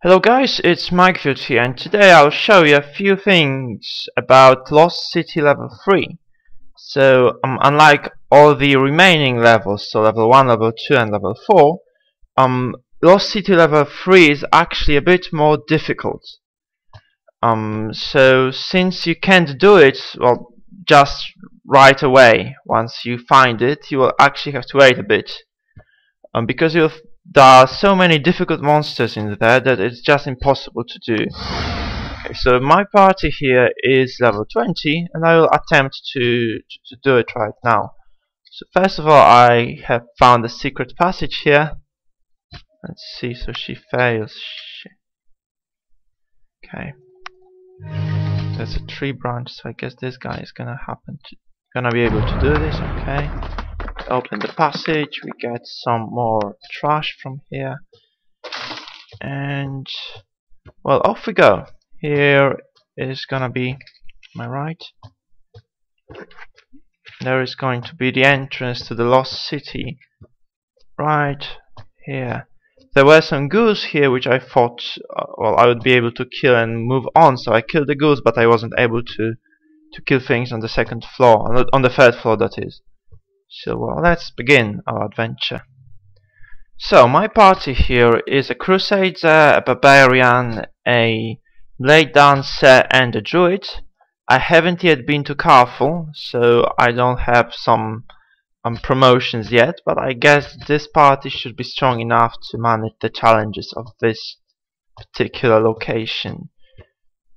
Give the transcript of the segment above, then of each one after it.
Hello guys, it's Mikefield here, and today I'll show you a few things about Lost City level 3. So, unlike all the remaining levels, so level 1, level 2 and level 4, Lost City level 3 is actually a bit more difficult. So since you can't do it, well, just right away, once you find it, you will actually have to wait a bit. Because there are so many difficult monsters in there that it's just impossible to do. Okay, so my party here is level 20, and I will attempt to do it right now. So first of all, I have found a secret passage here. Let's see, so she fails. Okay. There's a tree branch, so I guess this guy is gonna be able to do this. Okay. Open the passage, we get some more trash from here, and well, off we go. Here is gonna be, am I right? There is going to be the entrance to the Lost City right here. There were some ghouls here which I thought well, I would be able to kill and move on, so I killed the ghouls, but I wasn't able to kill things on the second floor, on the third floor, that is. So well, let's begin our adventure. So my party here is a crusader, a barbarian, a blade dancer and a druid. I haven't yet been to Carful, so I don't have some promotions yet, but I guess this party should be strong enough to manage the challenges of this particular location.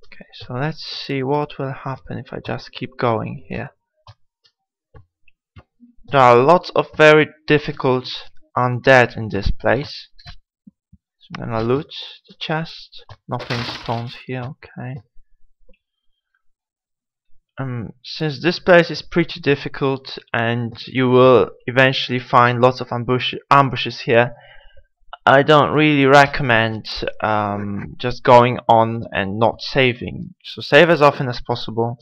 Okay, so let's see what will happen if I just keep going here. There are lots of very difficult undead in this place. So I'm gonna loot the chest. Nothing spawns here, okay. Since this place is pretty difficult and you will eventually find lots of ambushes here, I don't really recommend just going on and not saving. So save as often as possible.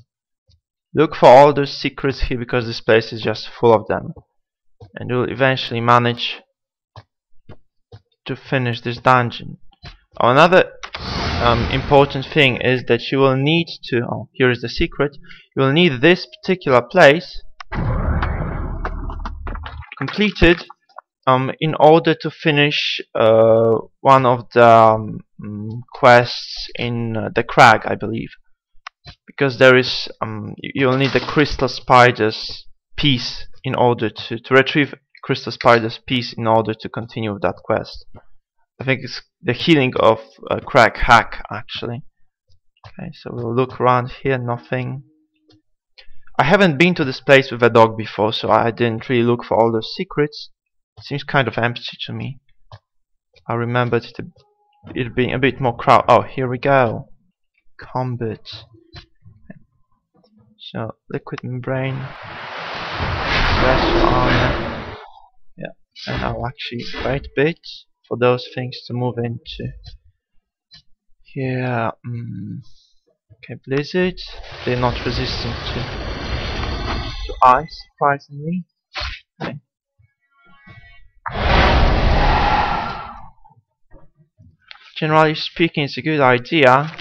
Look for all those secrets here, because this place is just full of them, and you'll eventually manage to finish this dungeon. Another important thing is that you will need to, oh, here is the secret, you will need this particular place completed in order to finish one of the quests in the crag, I believe. Because there is, you'll need the crystal spider's piece in order to retrieve crystal spider's piece in order to continue with that quest. I think it's the healing of crack hack, actually. Okay, so we'll look around here. Nothing. I haven't been to this place with a dog before, so I didn't really look for all those secrets. It seems kind of empty to me. I remembered it being a bit more crowded. Oh, here we go. Combat. So, liquid membrane, vessel armor, yeah, and I'll actually wait a bit for those things to move into here. Okay, blizzard, they're not resistant to ice, surprisingly. Okay. Generally speaking, it's a good idea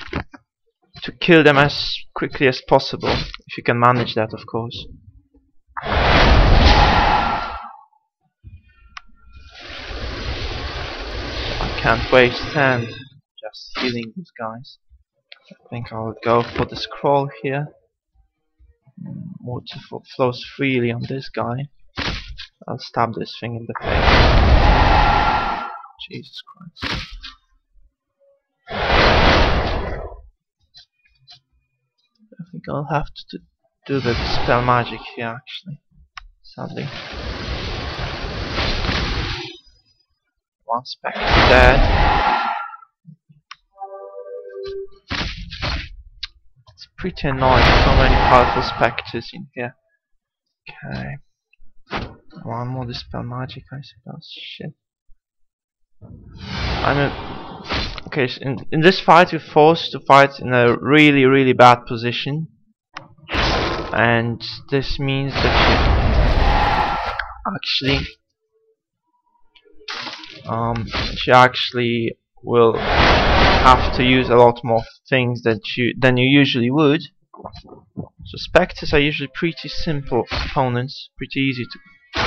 to kill them as quickly as possible, if you can manage that, of course. I can't waste time just healing these guys. I think I'll go for the scroll here. Water flows freely on this guy. I'll stab this thing in the face. Jesus Christ. I think I'll have to do the spell magic here, actually. Sadly. One spectre dead. It's pretty annoying, so many powerful spectres in here. Okay. One more dispel magic, I suppose. Shit. Okay, so in this fight we're forced to fight in a really bad position, and this means that she actually will have to use a lot more things than you usually would. So spectres are usually pretty simple opponents, pretty easy to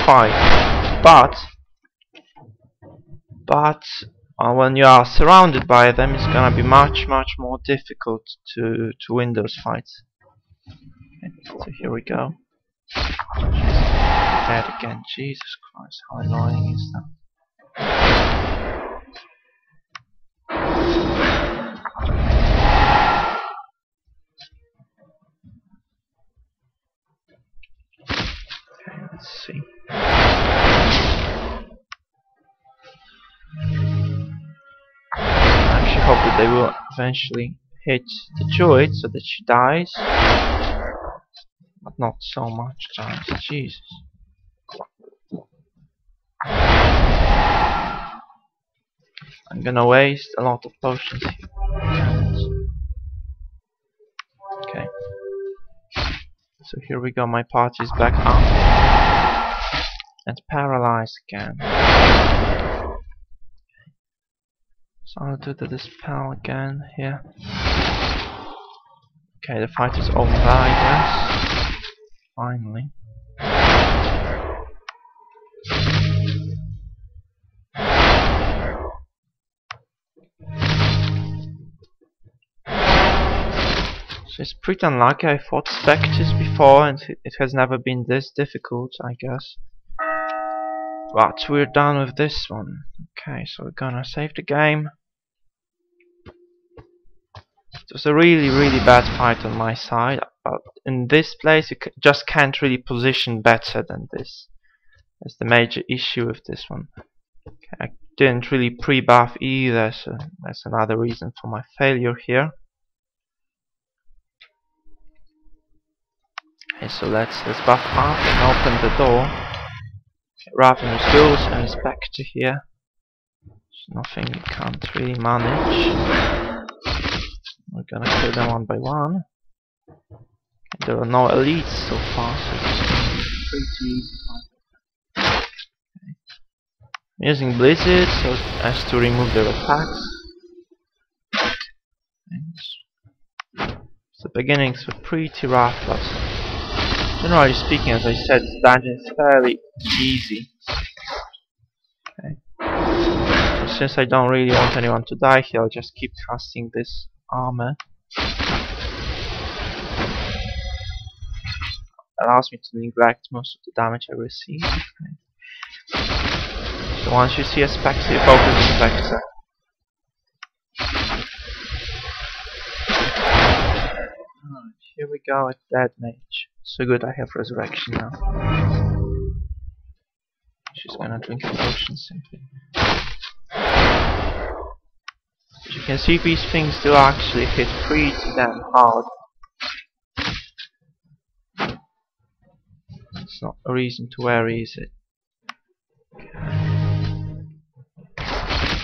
fight. But when you are surrounded by them, it's gonna be much more difficult to win those fights. Okay, so here we go. Dead again. Jesus Christ, how annoying is that? Okay, let's see. I actually hope that they will eventually hit the Druid so that she dies. But not so much times. Jesus. I'm gonna waste a lot of potions here. Okay. So here we go, my party is back up. And paralyzed again. So I'll do the dispel again here. Okay, the fight is over, I guess. Finally. So it's pretty unlucky. I fought spectres before and it has never been this difficult, I guess. But we're done with this one. Okay, so we're gonna save the game. It was a really bad fight on my side, but in this place you just can't really position better than this. That's the major issue with this one. Okay, I didn't really pre-buff either, so that's another reason for my failure here. Okay, so let's buff up and open the door. Okay, Ravenous Ghouls and Spectre here. There's nothing you can't really manage. We're gonna kill them one by one. Okay, there are no elites so far, so it's pretty easy. Okay. I'm using Blizzard so as to remove their attacks. The beginnings were pretty rough, but generally speaking, as I said, this dungeon is fairly easy. Okay. So since I don't really want anyone to die here, I'll just keep casting this armor. Allows me to neglect most of the damage I receive. Okay. So once you see a spectre, you focus on the spectre. Here we go at Dead Mage. So good, I have Resurrection now. She's gonna drink a potion simply. As you can see, these things do actually hit pretty damn hard. It's not a reason to worry, is it?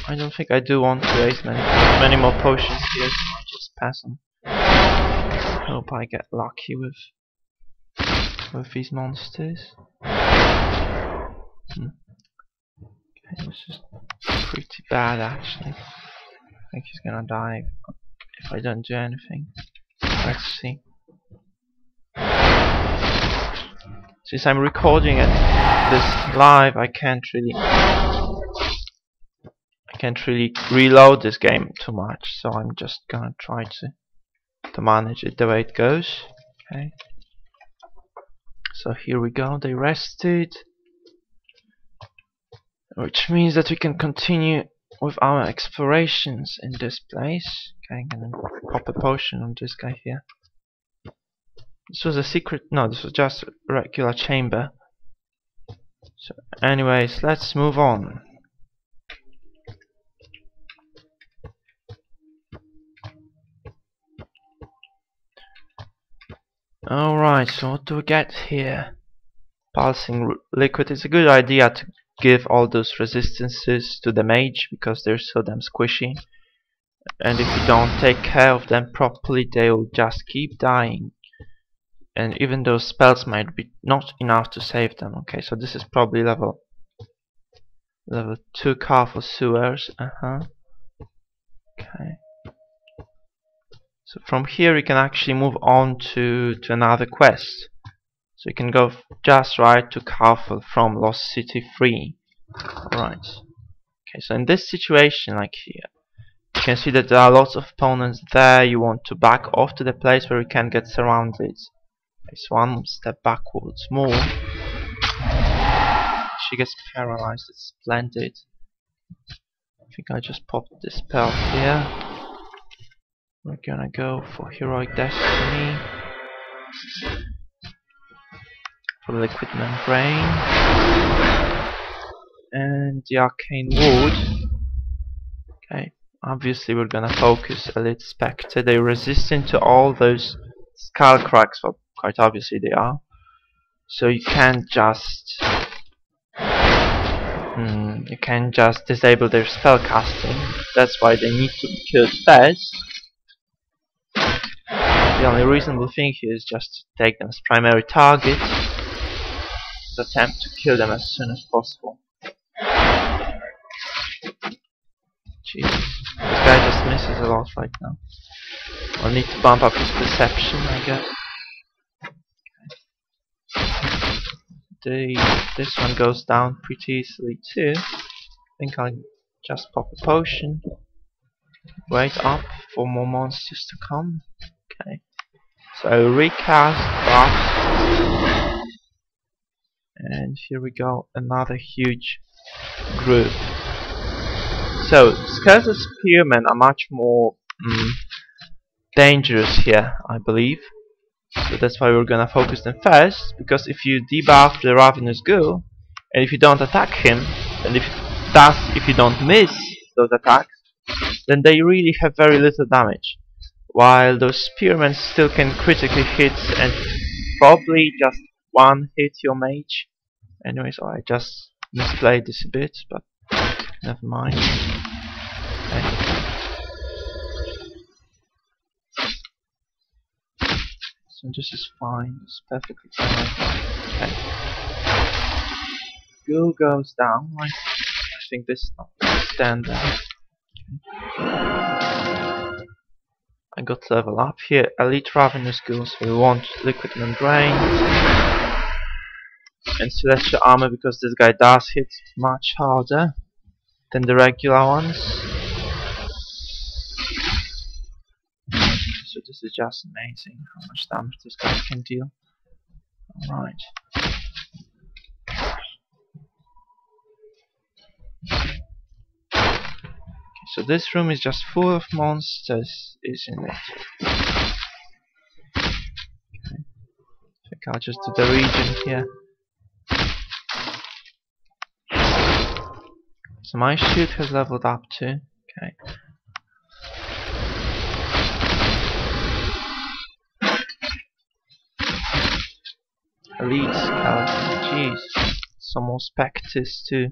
I don't think I do want to waste many more potions here, so I'll just pass them. Hope I get lucky with these monsters. Okay, this is pretty bad actually. I think he's gonna die if I don't do anything. Let's see. Since I'm recording this live, I can't really reload this game too much, so I'm just gonna try to manage it the way it goes. Okay. So here we go, they rested, which means that we can continue with our explorations in this place. Okay, I'm gonna pop a potion on this guy here. This was a secret, no, this was just a regular chamber. So anyways, let's move on. Alright, so what do we get here? Pulsing liquid. It's a good idea to give all those resistances to the mage because they're so damn squishy. And if you don't take care of them properly, they will just keep dying. And even those spells might be not enough to save them. Okay, so this is probably level 2 car for sewers. Okay. So from here you can actually move on to another quest. So you can go just right to Castle from Lost City 3. Alright. Okay, so in this situation, like here, you can see that there are lots of opponents there. You want to back off to the place where you can get surrounded. Okay, so one step backwards, more. She gets paralyzed, it's splendid. I think I just popped this spell here. We're gonna go for Heroic Destiny. For Liquid Membrane. And the Arcane Wood. Okay, obviously we're gonna focus Elite Spectre. They're resistant to all those skull cracks, well, quite obviously they are. So you can't just disable their spell casting. That's why they need to be killed first. The only reasonable thing here is just to take them as primary target. Attempt to kill them as soon as possible. Jeez, this guy just misses a lot right now. I'll need to bump up his perception, I guess. Okay. This one goes down pretty easily too. I think I'll just pop a potion. Wait up for more monsters to come. Okay. So recast buffs. And here we go, another huge group. So, Skeletal Spearmen are much more dangerous here, I believe. So that's why we're gonna focus them first, because if you debuff the Ravenous Ghoul, and if you don't attack him, and if you don't miss those attacks, then they really have very little damage. While those Spearmen still can critically hit and probably just one hit your mage. Anyways, I just misplayed this a bit, but never mind. Okay. So this is fine, it's perfectly fine. Okay. Ghoul goes down, right? I think this is not gonna stand there. Okay. I got to level up here. Elite Ravenous Ghoul, so we want Liquid Membrane. And Celestial Armor, because this guy does hit much harder than the regular ones. So this is just amazing how much damage this guy can deal. Alright. Okay, so this room is just full of monsters, isn't it? Okay. I think I'll just do the region here. So my shield has leveled up too. Okay. Elite Skeleton, jeez. Some more Spectres too.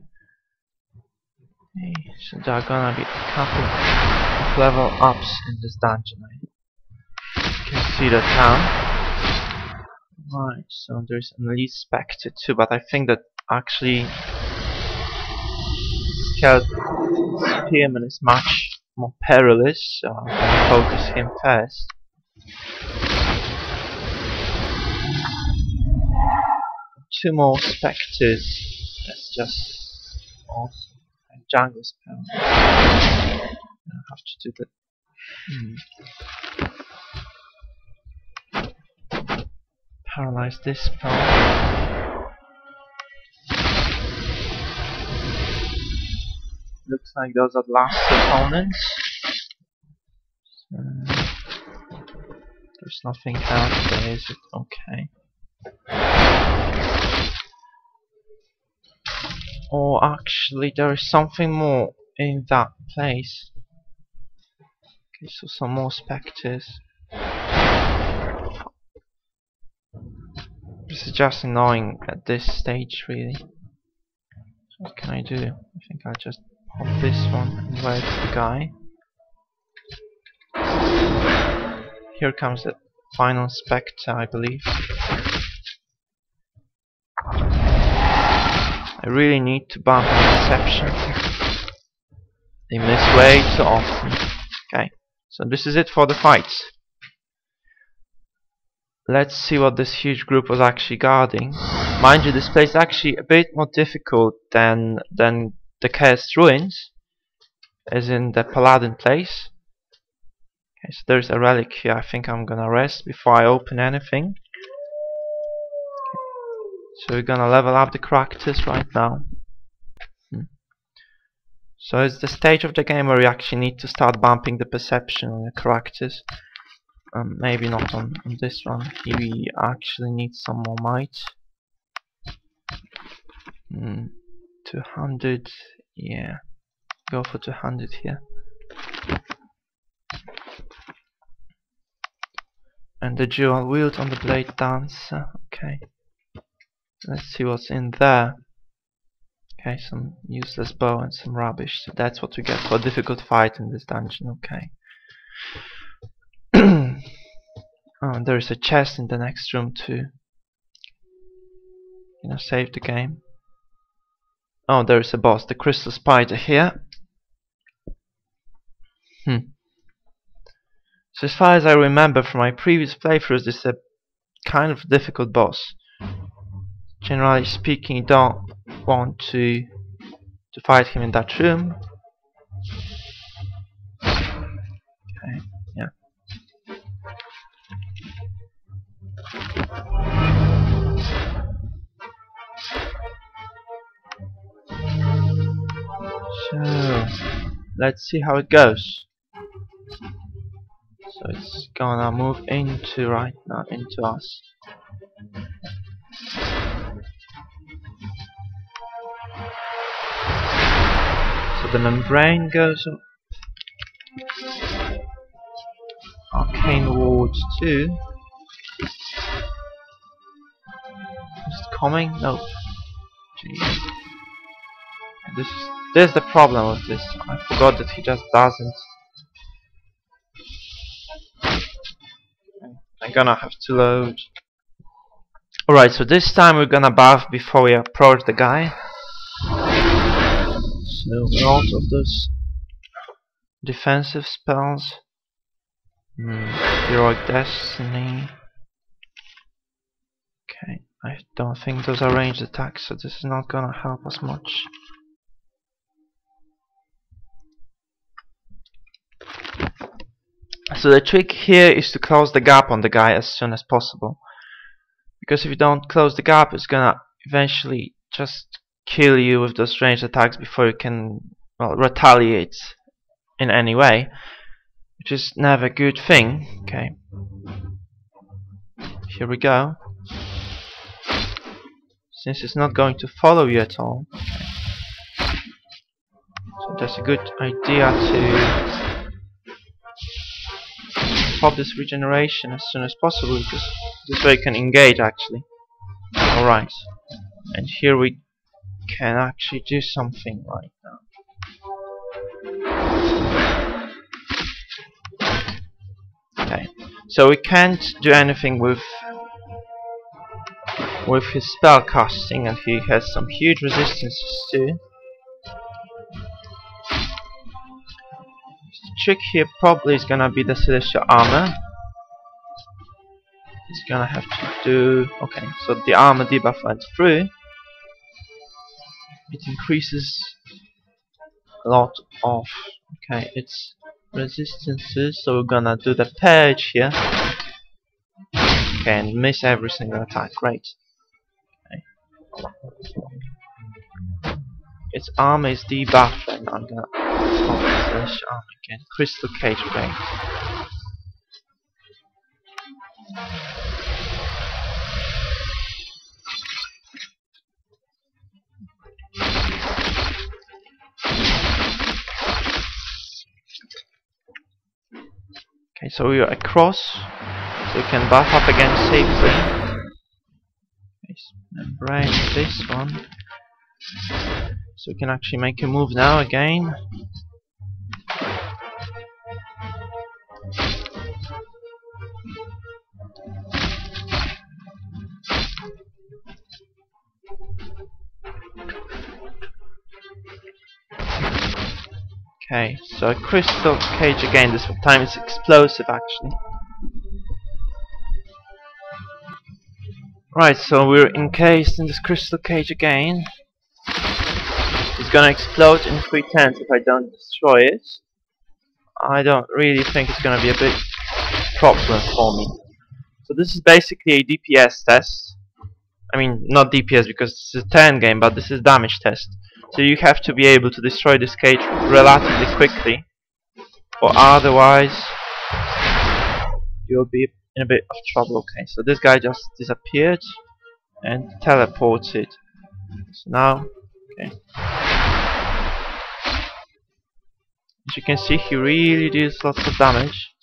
Okay, so there are gonna be a couple of level ups in this dungeon. You can see that now. Right, so there's an Elite Spectre too, but I think that actually Skeleton Spearman is much more perilous, so I'm gonna focus him first. Two more Spectres. That's just awesome. And jungle spell. I have to do that. Paralyze this spell. Looks like those are the last opponents. There's nothing else there, is it? Okay. Or actually there is something more in that place. Okay, so some more Spectres. This is just annoying at this stage, really. So what can I do? I think I'll just pop this one and wait for the guy. Here comes the final Spectre, I believe. I really need to bump on Perception. They miss way too often. Okay, so this is it for the fights. let's see what this huge group was actually guarding. Mind you, this place is actually a bit more difficult than the Cursed Ruins, as in the Paladin place. Okay, so there's a relic here. I think I'm gonna rest before I open anything. So we're gonna level up the characters right now. So it's the stage of the game where you actually need to start bumping the perception on the characters. Maybe not on this one. We actually need some more might. 200, yeah. Go for 200 here. And the dual wield on the blade dancer. Okay. Let's see what's in there. Okay, some useless bow and some rubbish. So that's what we get for a difficult fight in this dungeon. Okay. Oh, there is a chest in the next room to, save the game. Oh, there is a boss, the crystal spider here. So as far as I remember from my previous playthroughs, this is a kind of difficult boss. Generally speaking, you don't want to fight him in that room. Okay, yeah. So let's see how it goes. So it's gonna move into right now into us. So the membrane goes up. Arcane wards too. Is it coming? No. Jeez. There's the problem with this. I forgot that he just doesn't. I'm gonna have to load. Alright, so this time we're gonna buff before we approach the guy. So we're out of those defensive spells. Heroic Destiny. Okay, I don't think those are ranged attacks, so this is not gonna help us much. So the trick here is to close the gap on the guy as soon as possible. Because if you don't close the gap, it's gonna eventually just kill you with those ranged attacks before you can, well, retaliate in any way. Which is never a good thing. Okay. Here we go. Since it's not going to follow you at all. Okay. So that's a good idea to pop this regeneration as soon as possible, because this way you can engage actually. Alright. And here we can actually do something right now. Okay. So we can't do anything with his spell casting, and he has some huge resistances too. The trick here probably is gonna be the celestial armor. He's gonna have to do. Okay, so the armor debuff went through. It increases a lot of its resistances, so we're gonna do the purge here. Okay, and miss every single attack. Great. Okay. Its armor is debuffed, and I'm gonna slash armor again. Crystal Cage, great. Okay, so we are across, so we can buff up again safely. Okay, membrane this one. So we can actually make a move now again. Okay, so a crystal cage again. This time it's explosive actually. Right, so we're encased in this crystal cage again. It's gonna explode in 3/10 if I don't destroy it. I don't really think it's gonna be a big problem for me. So this is basically a DPS test. I mean, not DPS because it's a turn game, but this is damage test. So you have to be able to destroy this cage relatively quickly, or otherwise you'll be in a bit of trouble. Okay, so this guy just disappeared and teleported. So now, okay. As you can see, he really deals lots of damage.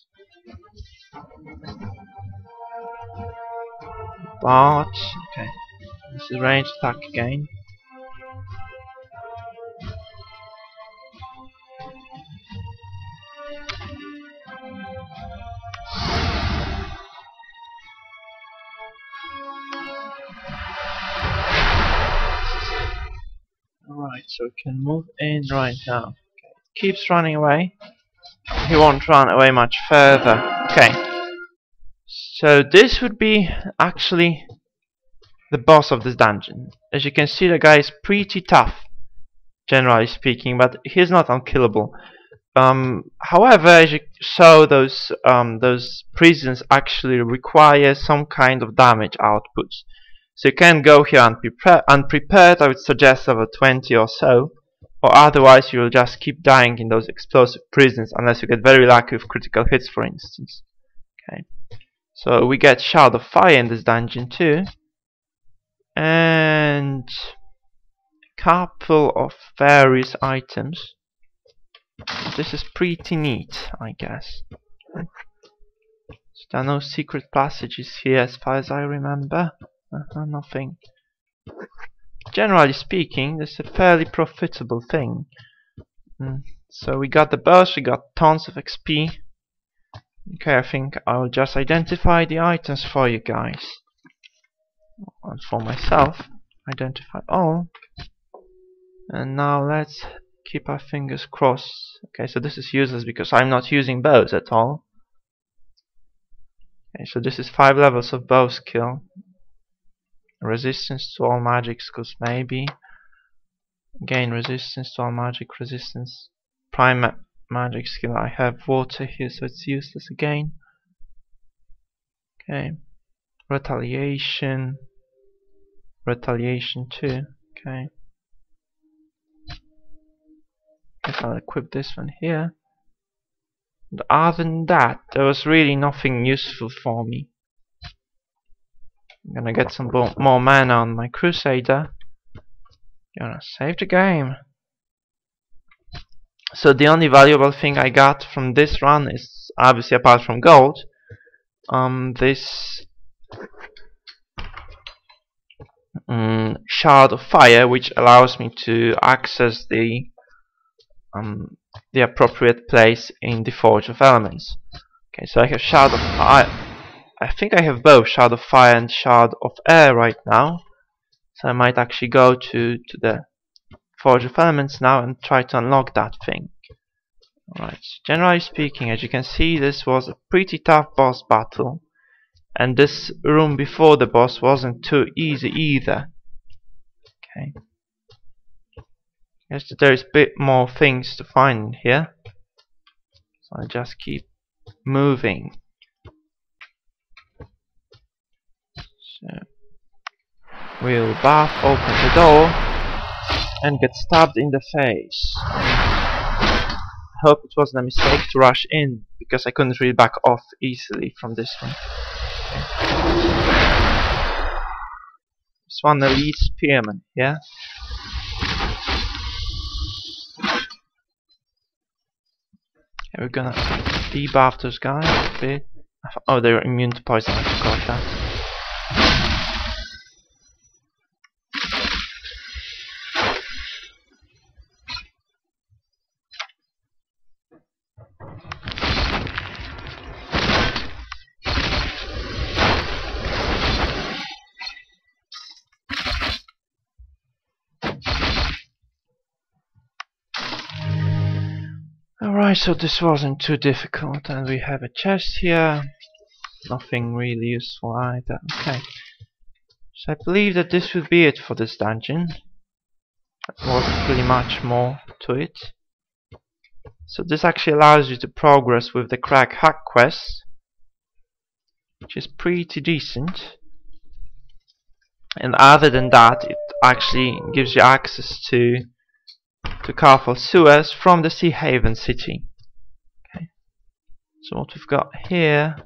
But, okay, this is ranged attack again. Alright, so we can move in right now. Okay. Keeps running away. He won't run away much further. Okay. So this would be actually the boss of this dungeon. As you can see, the guy is pretty tough, generally speaking, but he's not unkillable. However, as you saw, those prisons actually require some kind of damage output. So you can't go here unprepared. I would suggest over 20 or so, or otherwise you will just keep dying in those explosive prisons unless you get very lucky with critical hits, for instance. Okay. So we get Shard of Fire in this dungeon too, and a couple of various items. This is pretty neat, I guess. So there are no secret passages here as far as I remember. Nothing. Generally speaking, this is a fairly profitable thing. So we got the boss, we got tons of XP. Okay, I think I'll just identify the items for you guys. And for myself, identify all. And now let's keep our fingers crossed. Okay, so this is useless because I'm not using bows at all. Okay, so this is 5 levels of bow skill. Resistance to all magic skills, maybe. Again, resistance to all magic, resistance. Prime magic skill, I have water here, so it's useless again. Okay. Retaliation. Retaliation too. Okay. Guess I'll equip this one here. And other than that, there was really nothing useful for me. I'm gonna get some more mana on my Crusader. Gonna save the game. So the only valuable thing I got from this run is, obviously apart from gold, this Shard of Fire, which allows me to access the appropriate place in the Forge of Elements. Okay, so I have Shard of Fire. I think I have both Shard of Fire and Shard of Air right now. So I might actually go to the Forge of Elements now and try to unlock that thing. Alright, generally speaking, as you can see, this was a pretty tough boss battle. And this room before the boss wasn't too easy either. Okay. Guess that there is a bit more things to find here. So I just keep moving. So we'll open the door and get stabbed in the face. I hope it wasn't a mistake to rush in, because I couldn't really back off easily from this one. Okay. This one elite spearman, yeah? Okay, we're gonna debuff those guys a bit. Oh, they're immune to poison, I forgot that. Alright, so this wasn't too difficult, and we have a chest here. Nothing really useful either. Okay. So I believe that this would be it for this dungeon. There wasn't really much more to it. So this actually allows you to progress with the crack hack quest, which is pretty decent. And other than that, it actually gives you access to Carful sewers from the Sea Haven city. Okay. So what we've got here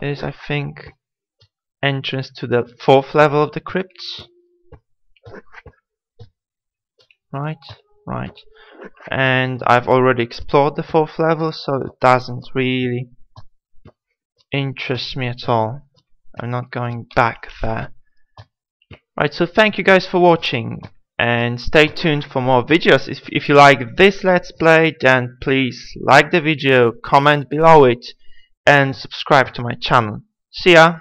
is, I think, entrance to the 4th level of the crypts. Right. And I've already explored the 4th level, so it doesn't really interest me at all. I'm not going back there. Right, so thank you guys for watching, and stay tuned for more videos. If you like this Let's Play, then please like the video, comment below it, and subscribe to my channel. See ya!